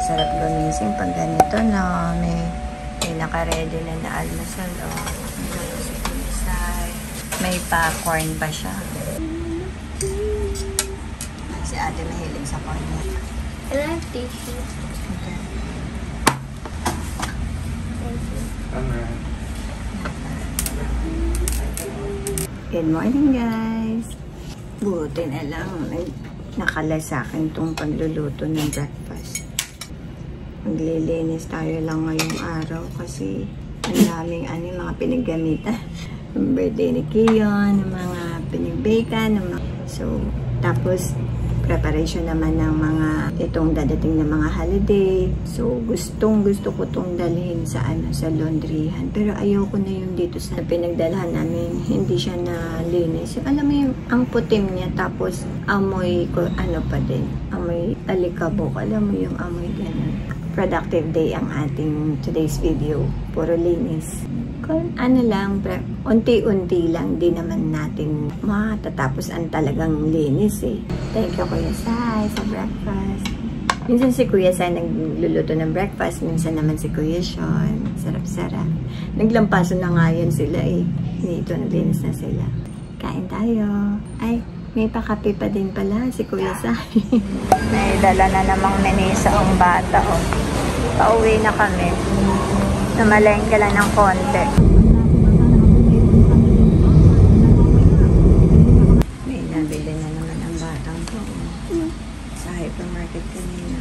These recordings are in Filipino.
Sarap gumising pag ganito na may naka-ready na almusal. May popcorn pa siya. Si ate mahilig sa corn. I like tissue. Okay. Thank you. Good morning, guys. Buti na lang nakala sa akin itong pagluluto ng breakfast. Maglilinis tayo lang ngayong araw kasi ang daming mga pinaggamitan. Yung birthday ni Kiyon, yung mga pinagbakan, so tapos preparation naman ng mga itong dadating na mga holiday. So gusto ko tong dalhin sa sa laundryhan, pero ayoko na yung dito sa pinagdalhan namin, hindi siya nalinis. Alam mo yung ang putim niya, tapos amoy ko pa din, amoy alikabok, alam mo yung amoy ganun. Productive day ang ating today's video, puro linis. Lang, unti-unti lang, di naman natin matatapos ang talagang linis eh. Thank you, Kuya Sai, sa breakfast. Minsan si Kuya Sai nagluluto ng breakfast, minsan naman si Kuya Sean. Sarap-sarap. Naglampaso na nga yan sila eh. Dito, naglinis na sila. Kain tayo. Ay, may pakape pa din pala si Kuya Sai. May dala na namang menisa ang bata oh. Pauwi na kami. Namalengke lang ng konti. May nabili na naman ang batang ko. Sa hypermarket kanina.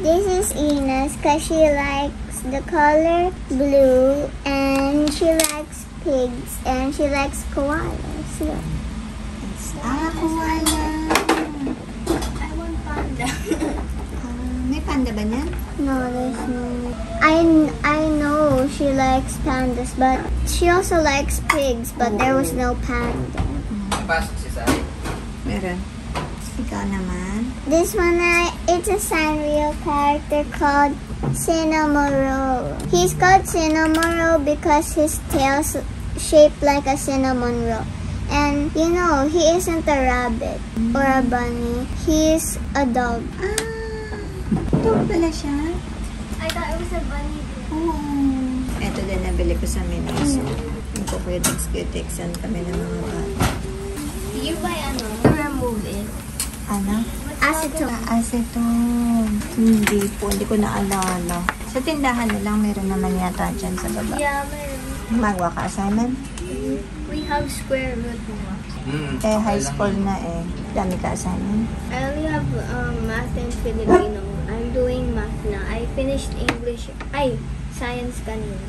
This is Ines because she likes the color blue and she likes pigs and she likes koalas. Yeah. Koala. I want panda. May panda ba niyan? No, there's no. I know she likes pandas, but she also likes pigs, but there was no panda. Pasok si Sai. Meron. Ikaw naman. This one, it's a Sanrio character called Cinnamoroll. He's called Cinnamoroll because his tail's shaped like a cinnamon roll. And, you know, he isn't a rabbit or a bunny. He's a dog. Dog pala siya. I thought it was a bunny. Oo. Ito din nabili ko sa Miniso. Yung kukwitiks-kitiksan kami ng mga bata. Did you buy to remove it? Ano? Acetone. Acetone. Hindi po. Hindi ko naalala. Sa tindahan na lang, meron naman yata dyan sa baba. Yeah, meron. Magawa ka assignment? We have square root now. High school na eh. Dami ka assignment? I only have math and Filipino. I'm doing math now. I finished English. Science kanina.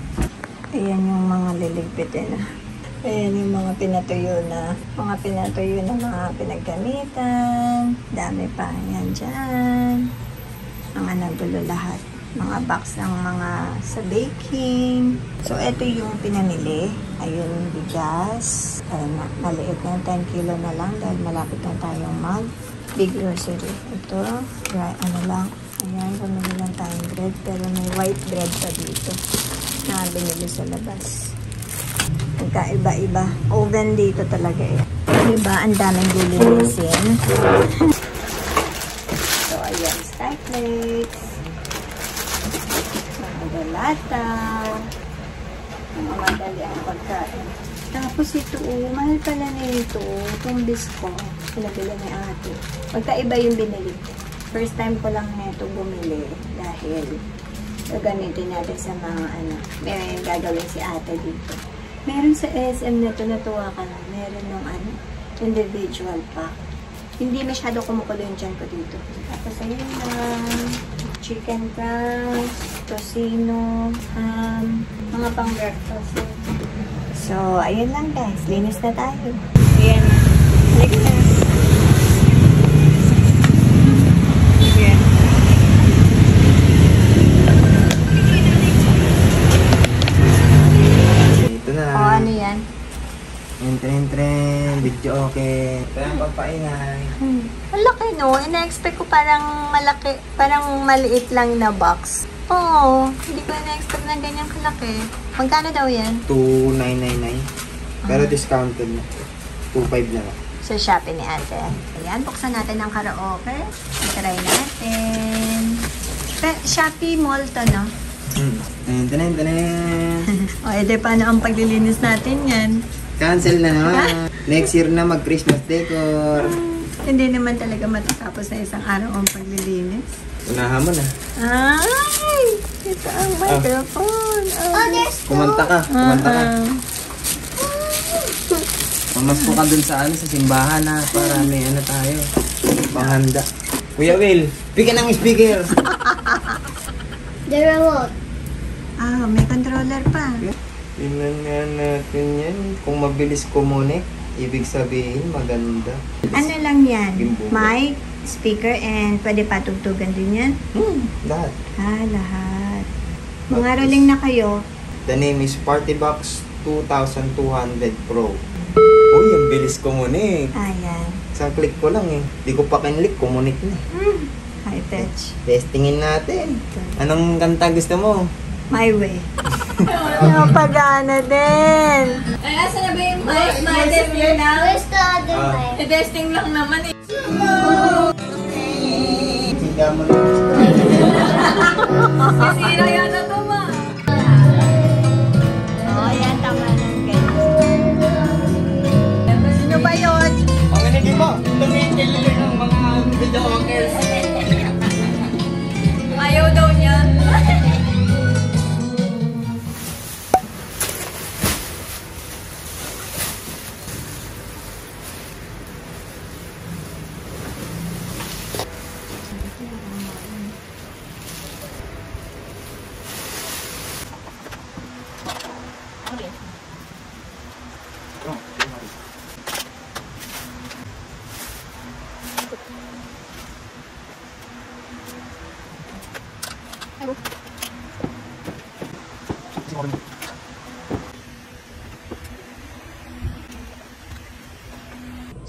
Ayan yung mga liligpitin na. Ayan yung mga pinatuyo na. Mga pinaggamitan. Dami pa. Ayan dyan. Mga nagulo lahat. Mga box ng mga sa baking. So, ito yung pinamili. Ayun yung bigas. Ayun na. Maliit na 10 kilo na lang dahil malapit na tayong big grocery. Ito. Ano lang. Ayan, bumili lang tayong bread. Pero may white bread pa dito na binili sa labas. Nagkaiba-iba. Oven dito talaga eh. Diba? Ang daming lilinisin. So, ayan. Sky plates. Mga dalata. Mga madali ang pagkain. Tapos ito, mahal pala nito. Itong bisko. Pinabili ni ate. Magkaiba yung binili ko. First time ko lang nito bumili dahil gagamitin natin sa mga may gagawin si ate dito. Meron sa SM na ito, natuwa ka na. Meron ng individual pack. Hindi masyado kumukulo yung tiyan ko dito. Tapos ayun lang, chicken crust, tocino, mga pang breakfast. So, ayun lang guys. Linis na tayo. Ayan na. Halika na. Ano yan? Tren, video okay. Ito yung pagpaingay. Ang laki no? Ina-expect ko parang malaki, parang maliit lang na box. Oo, hindi ko ina-expect na ganyan kalaki. Magkano daw yan? 2,999. Pero discounted na. 2,500 na lang. Sa Shopee ni ate. Ayan, buksan natin ang karaoke. Try natin. Shopee Mall to, no? Tanen. O, edi paano ang paglilinis natin yan? Cancel na naman. Next year na mag-Christmas decor. Hindi naman talaga matatapos na isang araw ang paglilinis. Unahan mo na. Ay! Ito ang microphone. Oh, there's two. Kumanta ka. Mamasko ka dun sa simbahan na para may tayo. Panghanda. Kuya Will, bigyan ng speaker. The remote. May controller pa. Tingnan nga natin yan. Kung mabilis kumunik, ibig sabihin maganda. Ano lang yan? Gimbo. Mic, speaker, and pwede patugtugan din yan? Lahat. Lahat. Mga rolling na kayo. The name is Partybox 2200 Pro. Uy, ang bilis kumunik. Ayan. Isang click ko lang eh. Di ko pa kinlik, kumunik na. High touch. Testingin natin. Anong kanta gusto mo? My way. Napagana din. Ay, asa na ba yung my testing na? Where's the other mic? Testing lang naman eh. Siga mo na. Masira yan na to, ma. Ayan, tama lang kayo. Sino ba yun? Ang hindi mo, tumingin ng mga video walkers. Ayaw daw niya.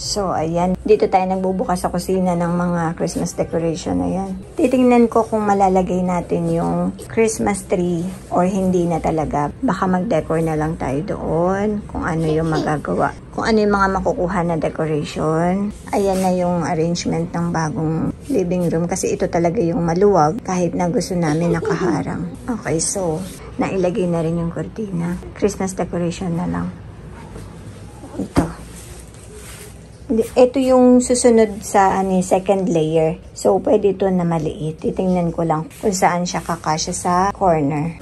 So, ayan. Dito tayo nagbubukas sa kusina ng mga Christmas decoration. Ayan. Titingnan ko kung malalagay natin yung Christmas tree or hindi na talaga. Baka mag-decor na lang tayo doon. Kung ano yung magagawa. Kung ano yung mga makukuha na decoration. Ayan na yung arrangement ng bagong living room. Kasi ito talaga yung maluwag kahit na gusto namin nakaharang. Okay, so, nailagay na rin yung cortina. Christmas decoration na lang. Ito. Ito yung susunod sa second layer. So, pwede ito na maliit. Titingnan ko lang kung saan siya kakasya sa corner.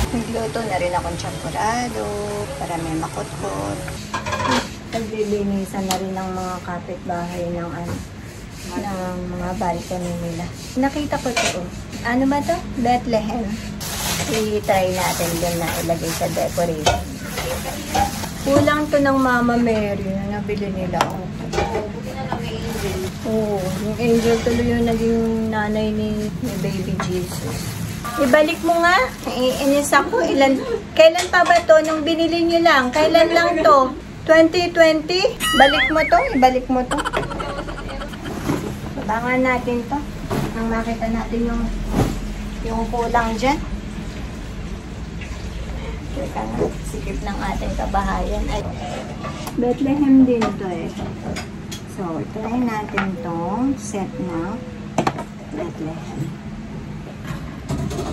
Nagluto na rin akong champorado para may makutkot. Naglilinisan na rin ng mga kapitbahay ng mga balcony nila. Nakita ko ito. Ano ba to? Bethlehem. I-try natin din na ilagay sa decoration. Kulang to ng Mama Mary na nabili nila. Oo, yung angel tuloy yung naging nanay ni baby Jesus. Ibalik mo nga. Iinis ako. Kailan pa ba to? Nung binili nyo lang. Kailan lang to? 2020? Balik mo to. Ibalik mo to. Abangan natin to. Nang makita natin yung kulang dyan. Teka nga. Sikip ng ating kabahayan. Ay, Bethlehem din to eh. So, try natin tong set na Bethlehem.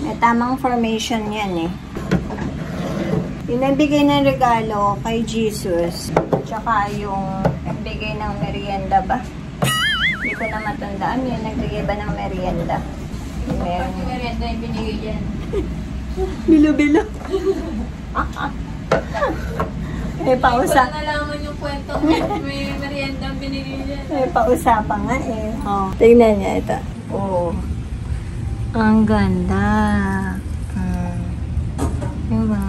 May tamang formation yan eh. Yung nagbigay ng regalo kay Jesus, tsaka yung nagbigay ng merienda ba? Hindi ko na matandaan. Yung nagbigay ba ng merienda? Meron Merienda yung binigay dyan. Bilo-bilo. Pausa. Hindi ko nalaman yung kwento. May merienda ang binili niya. Pausapan nga eh. Oh. Tingnan niya ito. Oh. Ang ganda. Diba?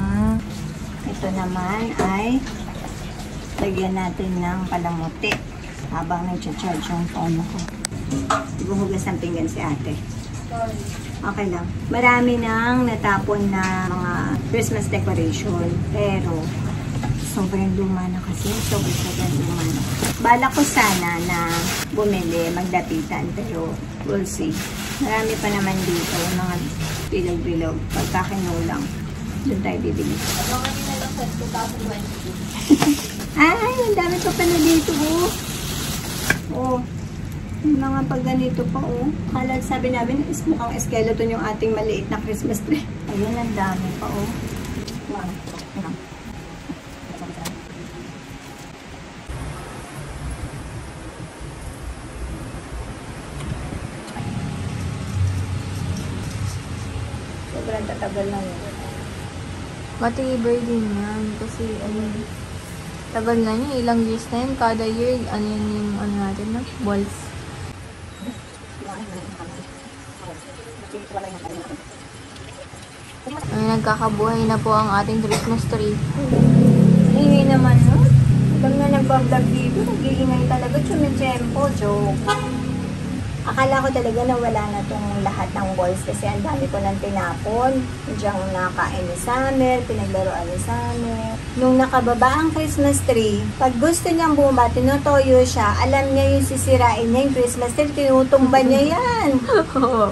Ito naman ay lagyan natin ng palamuti habang nag-charge yung phone ko. Bumuhugas ng pinggan si ate. Okay lang. Marami nang natapon na mga Christmas decoration. Pero, sobrang luma na kasi. Sobrang luma na. Bala ko sana na bumili, magdapitan. Pero, we'll see. Marami pa naman dito. Yung mga bilog-bilog. Pagkakinulang. Doon tayo bibili. Mga nilalang sa 2020. Ay, ang dami pa pala dito. Oh. Yung mga pag ganito pa, oh. Kala sabi namin, mukhang skeleton yung ating maliit na Christmas tree. Ayun, ang dami pa, oh. Wow. Sobrang tatagal na yun. Matibay din yan. Kasi, tagal na niya. Ilang years na yun. Kada year, yan yung, natin na, balls. Nagkakabuhay na po ang ating Christmas tree. Ingay naman, no? Pag na nagbablog dito, nag-iingay talaga. Tsumitsempo, joke. Akala ko talaga na wala na tong lahat ng balls kasi ang dami ko nang tinapon. Diyan nakain ni Summer, pinaglaruan ni Summer. Nung nakababa ang Christmas tree, pag gusto niyang bumaba, tinutoyo siya, alam niya yung sisirain niya yung Christmas tree, tinutumba niya yan.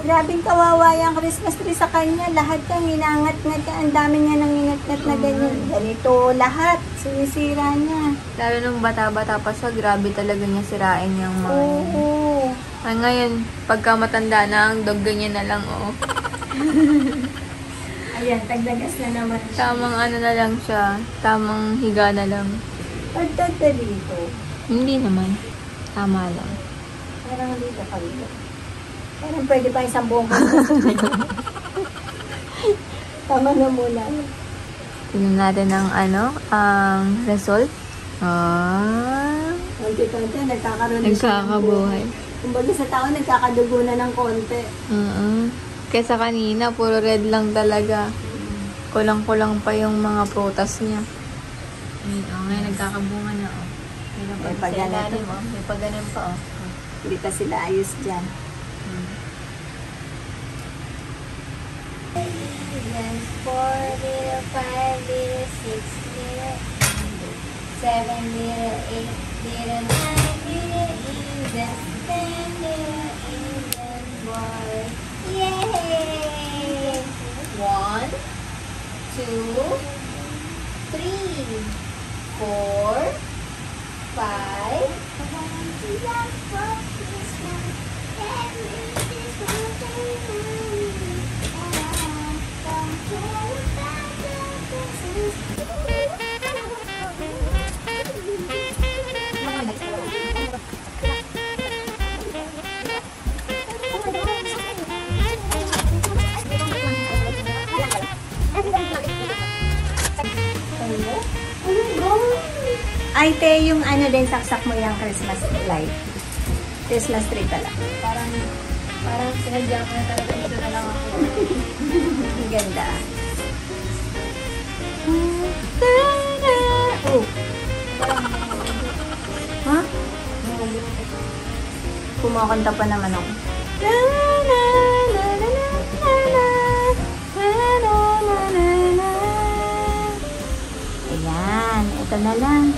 Grabing kawawa yung Christmas tree sa kanya. Lahat yung inangat-ngat niya. Ang dami niya nang ingat-ngat na ganyan. Ganito lahat. Sinisira niya. Lalo nung bata-bata pa siya, grabe talaga niya sirain yung mga Oo. Ay, ngayon, pagka matanda na, ang dog ganyan na lang, oh. Ayan, tagdagas na naman siya. Tamang na lang siya. Tamang higa na lang. Pagdagda dito. Hindi naman. Tama lang. Parang dito pa dito. Parang pwede pa isang buong Christmas. Tama na muna. Tignan natin ang ang result. Konti-konti, nagkakaroon na siya ng Nagkakabuhay. Kumbaga sa tao, nagkakadugo na ng konti. Kesa kanina, puro red lang talaga. Kulang-kulang pa yung mga prutas niya. Ngayon nagkakabunga na, oh. May pagganan. May pagganan pa, oh. Hindi pa sila ayos dyan. There's 4 little, 5 little, 6 little, 7 little, 8 little, 9 little, 10 little Indian boy. Yay! 1, 2, 3, 4, 5. Ay, te, yung ano din, saksak mo yung Christmas light. Christmas tree pala. Parang sinadya ko na talaga ito na lang ako. Ang ganda. Oh. Ha? Kumakanta pa naman ako. Ayan, ito na lang.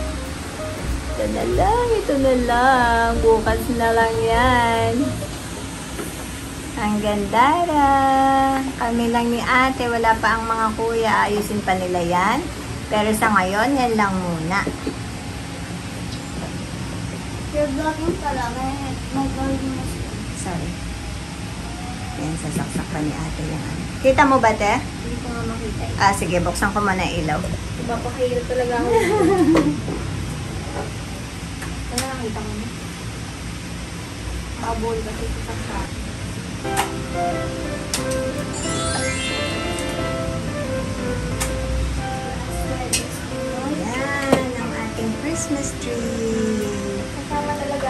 Ito na lang. Bukas na lang yan. Ang ganda ra. Kami lang ni ate. Wala pa ang mga kuya. Ayusin pa nila yan. Pero sa ngayon, yan lang muna. You're blocking talaga. Sorry. Ayan, sasaksak pa ni ate yung ano. Kita mo ba, te? Hindi ko nga makita eh. Ah, sige. Buksan ko muna yung ilaw. Mapakahirap talaga ako. Ano nakita mo na? Kabol kasi sa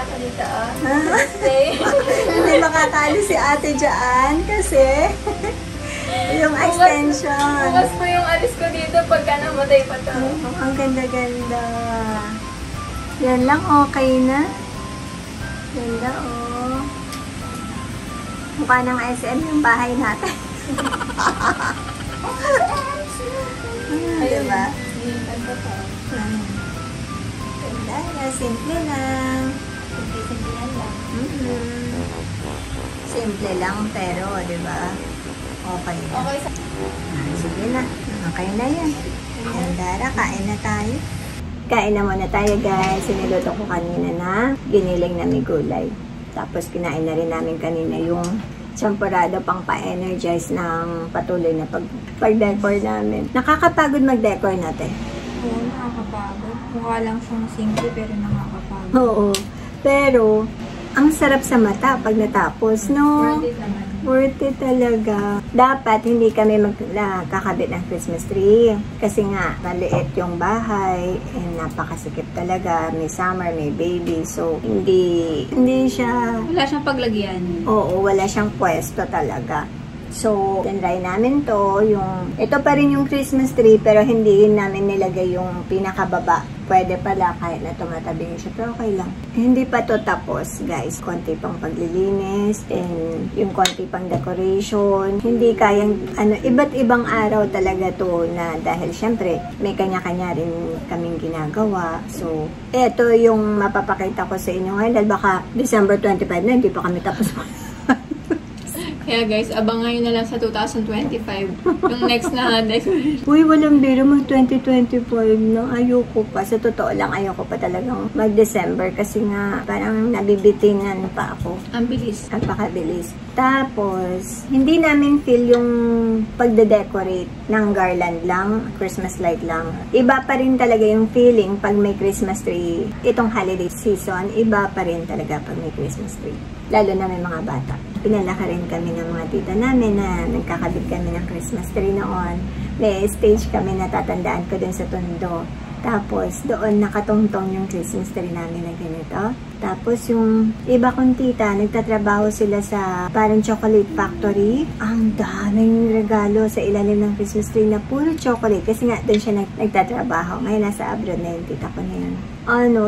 makakalita ah. Hindi makakali si ate dyan kasi yung extension. Bukas po yung alis ko dito pagka namatay pa to. Ang ganda-ganda. Yan lang, okay na. Ganda, oh. Mukha ng SM yung bahay natin. Diba? Ganda na, simple lang. Simple lang. Simple lang, pero, diba? Okay na. Okay sa... Sige na, okay na yan. Andara, kain na tayo. Kain na muna tayo, guys. Siniluto ko kanina na giniling na may gulay. Tapos kinain na rin namin kanina yung champurado pang pa-energize ng patuloy na pag-decor namin. Nakakapagod mag-decor natin. Oo, nakakapagod. Mukha lang siyang simple pero nakakapagod. Oo. Pero, ang sarap sa mata pag natapos, no? Worth it naman. Worth it talaga. Dapat hindi kami kakabit ng Christmas tree. Kasi nga, maliit yung bahay. And napakasikip talaga. May summer, may baby. So, hindi siya... Wala siyang paglagyan. Oo, wala siyang pwesto talaga. So, tinry namin to. Ito pa rin yung Christmas tree, pero hindi namin nilagay yung pinakababa. Pwede pala kahit na tumatabi siya, pero okay lang. Hindi pa to tapos, guys. Konti pang paglilinis, and yung konti pang decoration. Hindi kayang, iba't ibang araw talaga to na dahil syempre, may kanya-kanya rin kaming ginagawa. So, ito yung mapapakita ko sa inyo ngayon. Dahil baka December 25 na, hindi pa kami tapos. Kaya guys, abangan nyo na lang sa 2025. Yung next na decoration. Uy, walang biro, mag-2025 na. Ayoko pa. Sa totoo lang, ayoko pa talagang mag-December kasi nga parang nabibitingan pa ako. Ang bilis. Napakabilis. Tapos, hindi namin feel yung pagde-decorate ng garland lang, Christmas light lang. Iba pa rin talaga yung feeling pag may Christmas tree. Itong holiday season, iba pa rin talaga pag may Christmas tree. Lalo na may mga bata. Pinalaka rin kami ng mga tita namin na nagkakabit kami ng Christmas tree noon. May stage kami na tatandaan ko dun sa Tondo. Tapos, doon nakatungtong yung Christmas tree namin na ganito. Tapos, yung iba kong tita, nagtatrabaho sila sa parang chocolate factory. Ang daming regalo sa ilalim ng Christmas tree na puro chocolate. Kasi nga, doon siya nagtatrabaho. Ngayon, nasa abroad na yung tita ko na yun.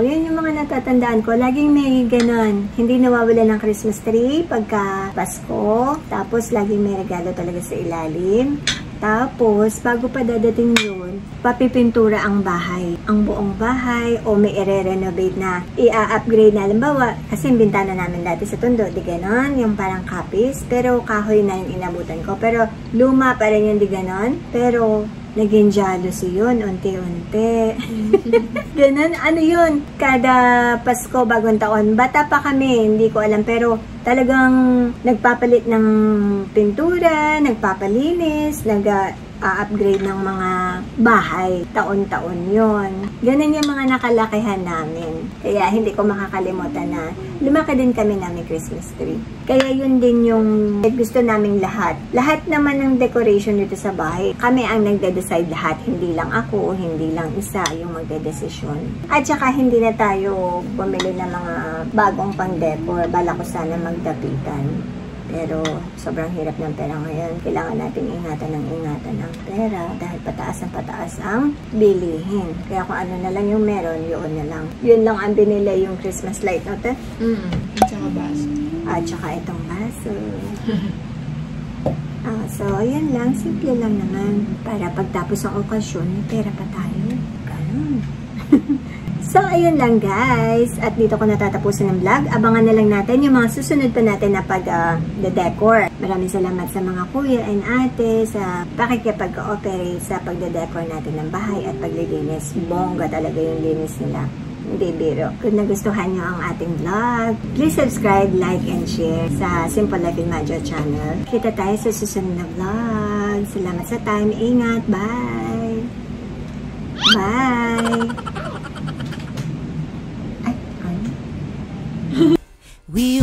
Yun yung mga natatandaan ko. Laging may ganon. Hindi nawawala ng Christmas tree pagka Pasko. Tapos, laging may regalo talaga sa ilalim. Tapos, bago pa dadating yun, papipintura ang bahay. Ang buong bahay, o may i-renovate na, i-upgrade na. Halimbawa, kasi yung bintana namin dati sa Tondo, di ganon, yung parang kapis. Pero kahoy na yung inabutan ko. Pero luma pa rin yung di ganon. Pero naging jealousy yun, unti-unti. Ganon, ano yun? Kada Pasko, bagong taon, bata pa kami, hindi ko alam. Pero talagang nagpapalit ng pintura, nagpapalinis, nag-upgrade ng mga bahay. Taon-taon yon. Ganun yung mga nakalakihan namin. Kaya hindi ko makakalimutan na lumaki din kami namin Christmas tree. Kaya yun din yung gusto naming lahat. Lahat naman ng decoration dito sa bahay, kami ang nagde-decide lahat. Hindi lang ako, hindi lang isa yung magde-desisyon. At saka hindi na tayo bumili ng mga bagong pang-decor. Bala ko sana magdapitan. Pero sobrang hirap ng pera ngayon. Kailangan natin ingatan ng pera dahil pataas ang bilihin. Kaya kung ano na lang yung meron, yun na lang. Yun lang ang binili yung Christmas light, no, te? At saka baso. At saka itong baso. So, yun lang. Simple lang naman. Para pagtapos ng okasyon, may pera pa tayo. Ganun. So, ayun lang guys. At dito ko natatapusin ng vlog. Abangan na lang natin yung mga susunod pa natin na pag-decor. Maraming salamat sa mga kuya and ate sa pakikipag-cooperate sa pagde-decor natin ng bahay at paglilinis. Bongga talaga yung linis nila. Hindi biro. Kung nagustuhan nyo ang ating vlog, please subscribe, like, and share sa Simple Life in Madjo channel. Kita tayo sa susunod na vlog. Salamat sa time. Ingat. Bye! Bye! We